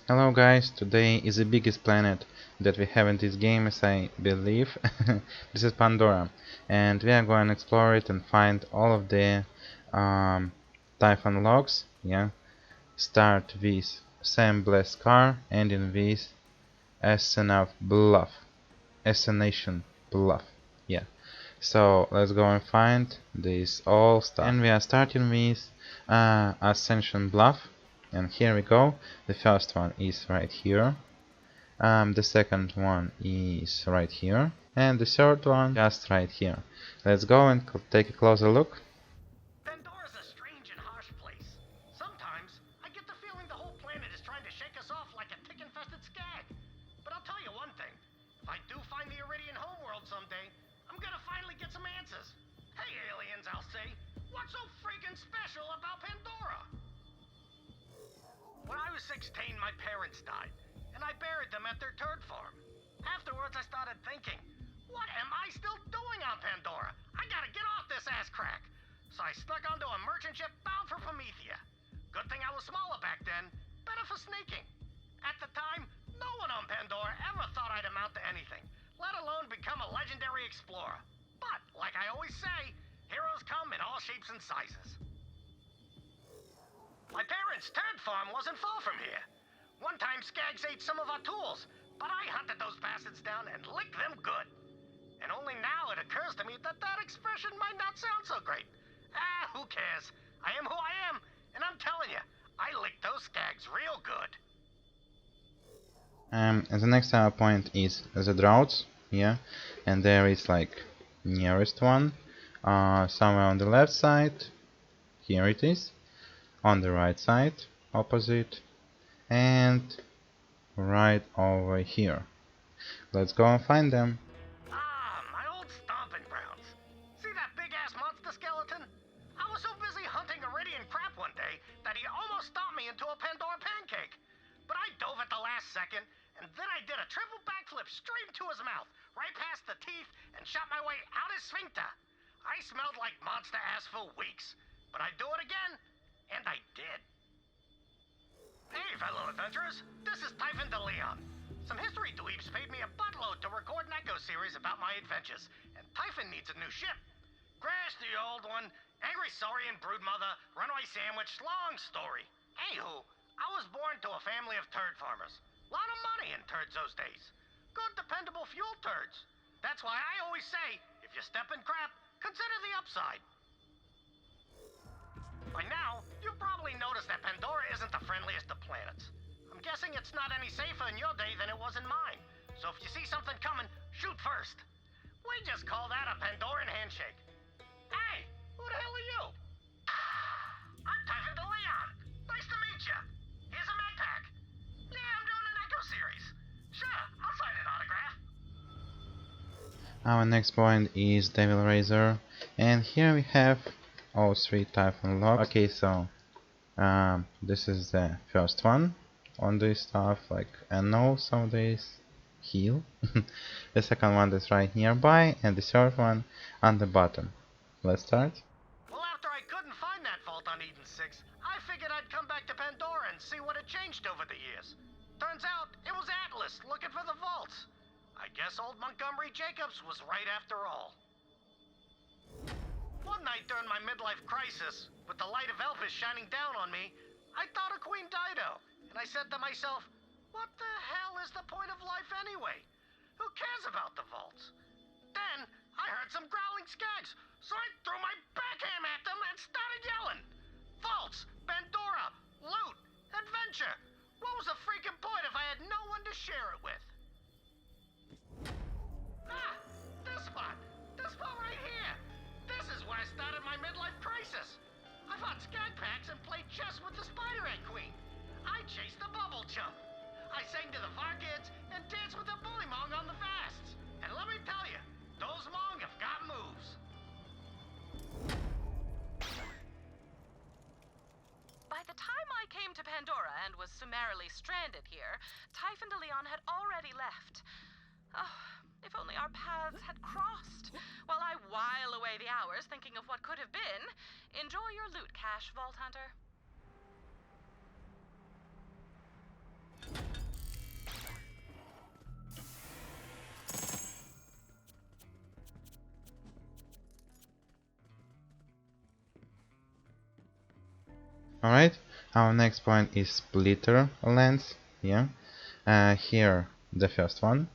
Hello guys, today is the biggest planet that we have in this game, as I believe. This is Pandora, and we are going to explore it and find all of the typhon logs. Yeah, start with Sam Blessed Car, ending with SNF Bluff, Assassination Bluff. Yeah, so let's go and find this all stuff. And we are starting with Ascension Bluff, and here we go. The first one is right here. The second one is right here, and the third one just right here. Let's go and take a closer look. Pandora's a strange and harsh place. Sometimes I get the feeling the whole planet is trying to shake us off like a tick-infested skag. But I'll tell you one thing. If I do find the Iridian homeworld someday, I'm gonna finally get some answers. Hey aliens, I'll say, what's so freaking special about Pandora? When I was 16, my parents died, and I buried them at their turd farm. Afterwards, I started thinking, what am I still doing on Pandora? I gotta get off this ass crack. So I snuck onto a merchant ship bound for Promethea. Good thing I was smaller back then, better for sneaking. At the time, no one on Pandora ever thought I'd amount to anything, let alone become a legendary explorer. But, like I always say, heroes come in all shapes and sizes. My parents' turd farm wasn't far from here. One time skags ate some of our tools, but I hunted those bastards down and licked them good. And only now it occurs to me that that expression might not sound so great. Who cares? I am who I am, and I'm telling you, I licked those skags real good. And the next point is the droughts, yeah, and there is like nearest one, somewhere on the left side. Here it is, on the right side, opposite, and right over here. Let's go and find them. My old stomping grounds. See that big-ass monster skeleton? I was so busy hunting Iridian crap one day that he almost stomped me into a Pandora pancake. But I dove at the last second, and then I did a triple backflip straight into his mouth, right past the teeth, and shot my way out his sphincter. I smelled like monster ass for weeks, but I'd do it again, and I did. Hey, fellow adventurers, this is Typhon de Leon. Some history dweebs paid me a buttload to record an echo series about my adventures, and Typhon needs a new ship. Crash the old one, angry saurian broodmother, runaway sandwich, long story. Anywho, I was born to a family of turd farmers. Lot of money in turds those days. Good dependable fuel turds. That's why I always say, if you step in crap, consider the upside. By now, you've probably noticed that Pandora isn't the friendliest of planets. I'm guessing it's not any safer in your day than it was in mine. So if you see something coming, shoot first. We just call that a Pandoran handshake. Hey, who the hell are you? I'm Typhon de Leon. Nice to meet you. Here's a med pack. Yeah, I'm doing an echo series. Sure, I'll sign an autograph. Our next point is Devil Razor, and here we have all three typhon logs. Okay, so this is the first one on this stuff, like, and no, some of these heal. The second one is right nearby, and the third one on the bottom. Let's start. Well, after I couldn't find that vault on Eden 6, I figured I'd come back to Pandora and see what had changed over the years. Turns out, it was Atlas looking for the vaults. I guess old Montgomery Jacobs was right after all. One night during my midlife crisis, with the light of Elpis shining down on me, I thought of Queen Dido, and I said to myself, what the hell is the point of life anyway? Who cares about the vaults? Then, I heard some growling skags, so I threw my backhand at them and started yelling. Vaults, Pandora, loot, adventure. What was the freaking point if I had no one to share it with? This spot. This spot right here. This is where I started my midlife crisis. I fought skag packs and played chess with the Spider Ant Queen. I chased the bubble chump. I sang to the Varkids and danced with the bullymong on the vasts. And let me tell you, those Mong have got moves. By the time I came to Pandora and was summarily stranded here, Typhon de Leon had already left. Oh, if only our paths had crossed. While I while away the hours thinking of what could have been, enjoy your loot cache, Vault Hunter. Alright, our next point is splitter lens. Yeah, here the first one.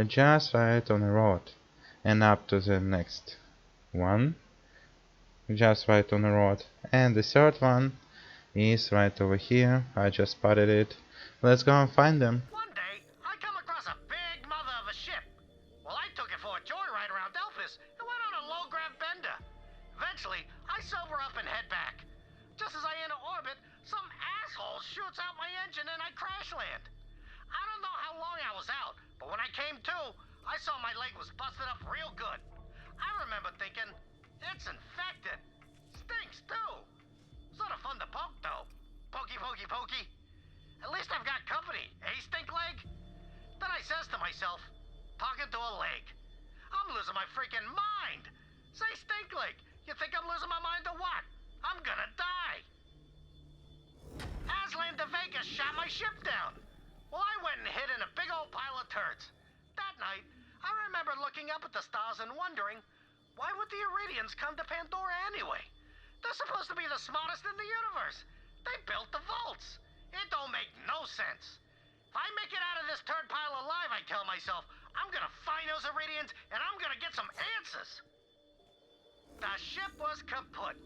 Just right on the road and up to the next one. Just right on the road. And the third one is right over here. I just spotted it. Let's go and find them. One day, I come across a big mother of a ship. Well, I took it for a joyride around Delphis and went on a low-grav bender. Eventually, I sober up and head back. Just as I enter orbit, some asshole shoots out my engine and I crash land. I don't know how long I was out, but when I came to, I saw my leg was busted up real good. I remember thinking, it's infected. Stinks too. Sort of fun to poke though. Pokey, pokey, pokey. At least I've got company, eh, stink leg? Then I says to myself, talking to a leg, I'm losing my freaking mind. Say, stink leg, you think I'm losing my mind or what? I'm gonna die. Aslan de Vega shot my ship down. Well, I went and hid in a big old pile of turds. That night, I remember looking up at the stars and wondering, why would the Iridians come to Pandora anyway? They're supposed to be the smartest in the universe. They built the vaults. It don't make no sense. If I make it out of this turd pile alive, I tell myself, I'm gonna find those Iridians and I'm gonna get some answers. The ship was kaput.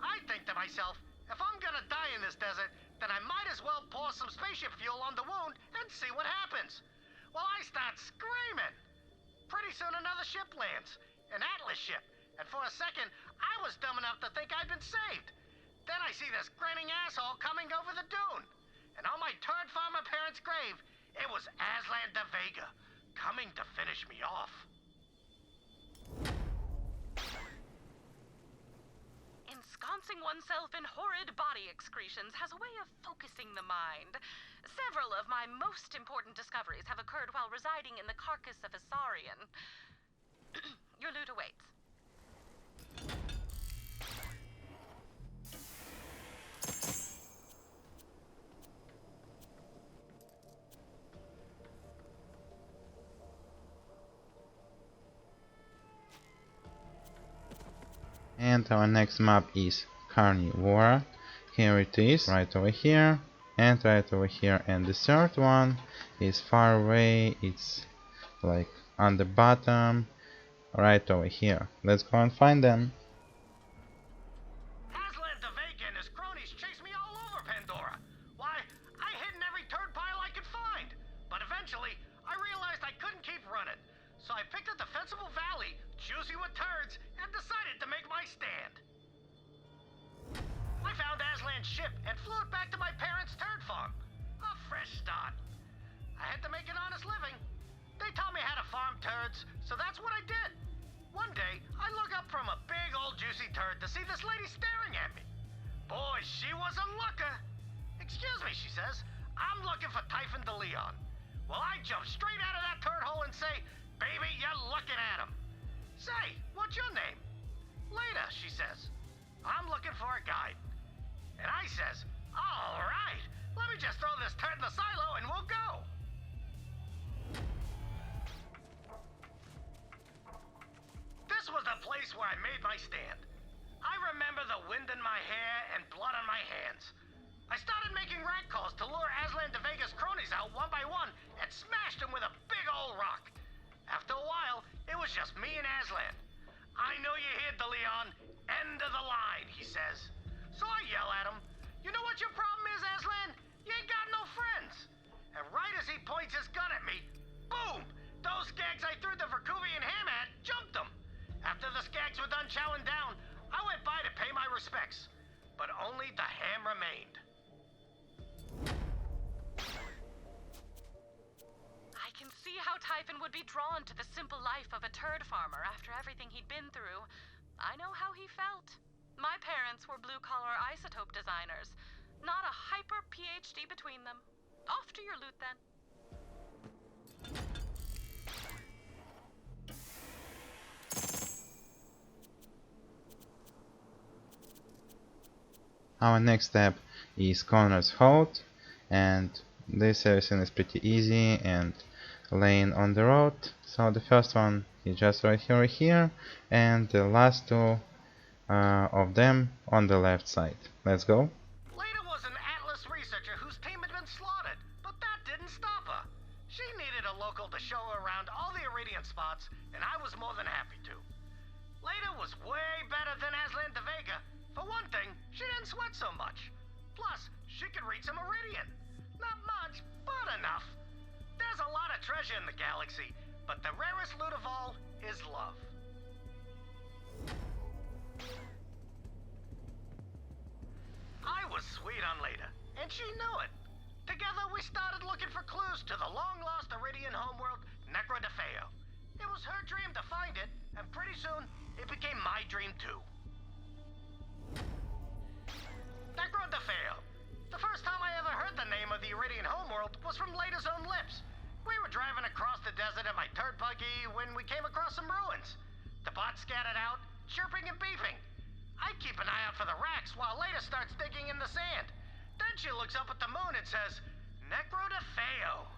I think to myself, if I'm gonna die in this desert, then I might as well pour some spaceship fuel on the wound and see what happens. Well, I start screaming. Pretty soon another ship lands, an Atlas ship, and for a second, I was dumb enough to think I'd been saved. Then I see this grinning asshole coming over the dune, and on my turd farmer parents' grave, it was Aslan de Vega, coming to finish me off. Ensconcing oneself in horrid body excretions has a way of focusing the mind. Several of my most important discoveries have occurred while residing in the carcass of a saurian. Your loot awaits. And our next map is Carnivora. Here it is, right over here, and right over here. And the third one is far away. It's like on the bottom, right over here. Let's go and find them. Aslan de Vega and his cronies chased me all over Pandora. Why, I hid in every turd pile I could find. But eventually, I realized I couldn't keep running. So I picked a defensible valley, juicy with turds, and decided to make my stand. I found Aslan's ship and flew it back to my parents' turd farm. A fresh start. I had to make an honest living. They taught me how to farm turds, so that's what I did. One day, I look up from a big old juicy turd to see this lady staring at me. Boy, she was a looker. Excuse me, she says. I'm looking for Typhon de Leon. Well, I jump straight out of that turd hole and say, baby, you're looking at him. Say, what's your name? Leda, she says. I'm looking for a guide. And I says, all right, let me just throw this turd in the silo and we'll go. This was the place where I made my stand. I remember the wind in my hair and blood on my hands. I started making rat calls to lure Aslan de Vega's cronies out one by one and smashed them with a big old rock. After a while, it was just me and Aslan. I know you hear De Leon. End of the line, he says. So I yell at him. You know what your problem is, Aslan? You ain't got no friends. And right as he points his gun at me, boom! Those skags I threw the Verkuvian ham at jumped him. After the skags were done chowing down, I went by to pay my respects. But only the ham remained. I can see how Typhon would be drawn to the simple life of a turd farmer after everything he'd been through. I know how he felt. My parents were blue-collar isotope designers. Not a hyper PhD between them. Off to your loot, then. Our next step is Connor's Hold, and this everything is pretty easy and laying on the road. So the first one is just right here, and the last two of them on the left side. Let's go. She needed a local to show her around all the Iridian spots, and I was more than happy to. Leda was way better than Aslan de Vega. For one thing, she didn't sweat so much. Plus, she could read some Iridian. Not much, but enough. There's a lot of treasure in the galaxy, but the rarest loot of all is love. I was sweet on Leda, and she knew it. Together, we started looking for clues to the long-lost Iridian homeworld, Necro de Feo. It was her dream to find it, and pretty soon, it became my dream too. Necro de Feo. The first time I ever heard the name of the Iridian homeworld was from Leda's own lips. We were driving across the desert in my turd buggy when we came across some ruins. The bots scattered out, chirping and beeping. I keep an eye out for the racks while Leda starts digging in the sand. Then she looks up at the moon and says, Necro de Feo.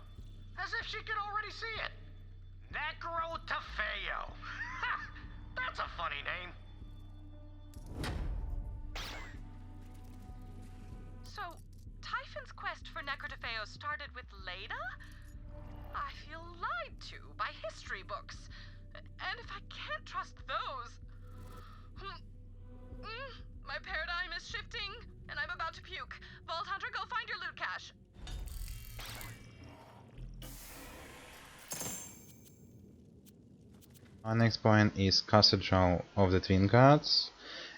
As if she could already see it. Necro de Feo. That's a funny name. So, Typhon's quest for Necro de Feo started with Leda? I feel lied to by history books. And if I can't trust those... my paradigm is shifting, and I'm about to puke. Vault Hunter, go find your loot cache. Our next point is Cathedral of the Twin Gods,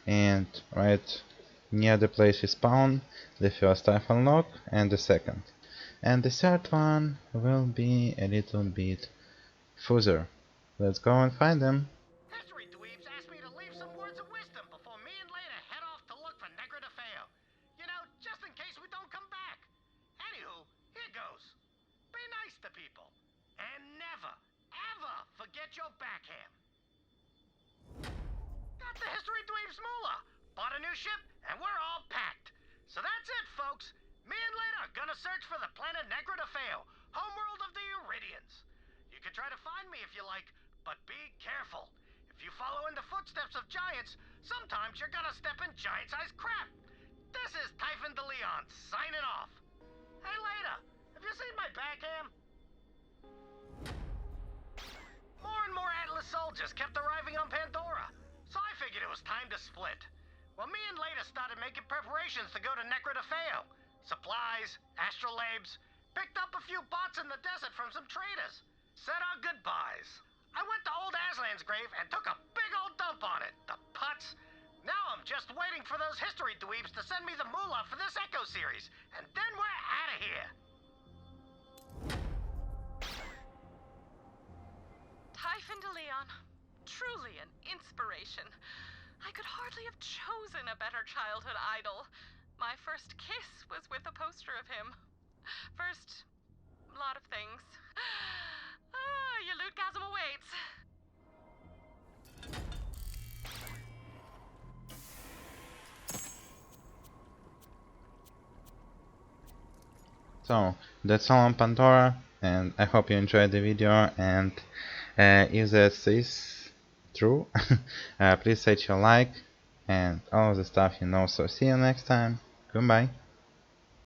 and right near the place we spawn, the first typhon lock and the second. And the third one will be a little bit further. Let's go and find them. History dweebs asked me to leave some words of wisdom before me and Leda head off to look for Necro de Feo. You know, just in case we don't come back. Anywho, here goes. Be nice to people. And never, ever forget your backhand. Got the History Dweebs moolah. Bought a new ship, and we're all packed. So that's it, folks. Me and Leda are gonna search for the planet Necro de Feo, homeworld of the Iridians. You can try to find me if you like, but be careful. If you follow in the footsteps of giants, sometimes you're gonna step in giant-sized crap. This is Typhon de Leon, signing off. Hey, Leda, have you seen my backhand? More and more Atlas soldiers kept arriving on Pandora, so I figured it was time to split. Well, me and Leda started making preparations to go to Necro de Feo. Supplies, astrolabes, picked up a few bots in the desert from some traders. Said our goodbyes. I went to old Aslan's grave and took a big old dump on it, the putz. Now I'm just waiting for those history dweebs to send me the moolah for this Echo series, and then we're out of here. Typhon de Leon, truly an inspiration. I could hardly have chosen a better childhood idol. My first kiss was with a poster of him. First, a lot of things. Your lootgasm awaits. So, that's all on Pandora, and I hope you enjoyed the video, and if that is true, please set your like, and all of the stuff you know, so see you next time. Goodbye.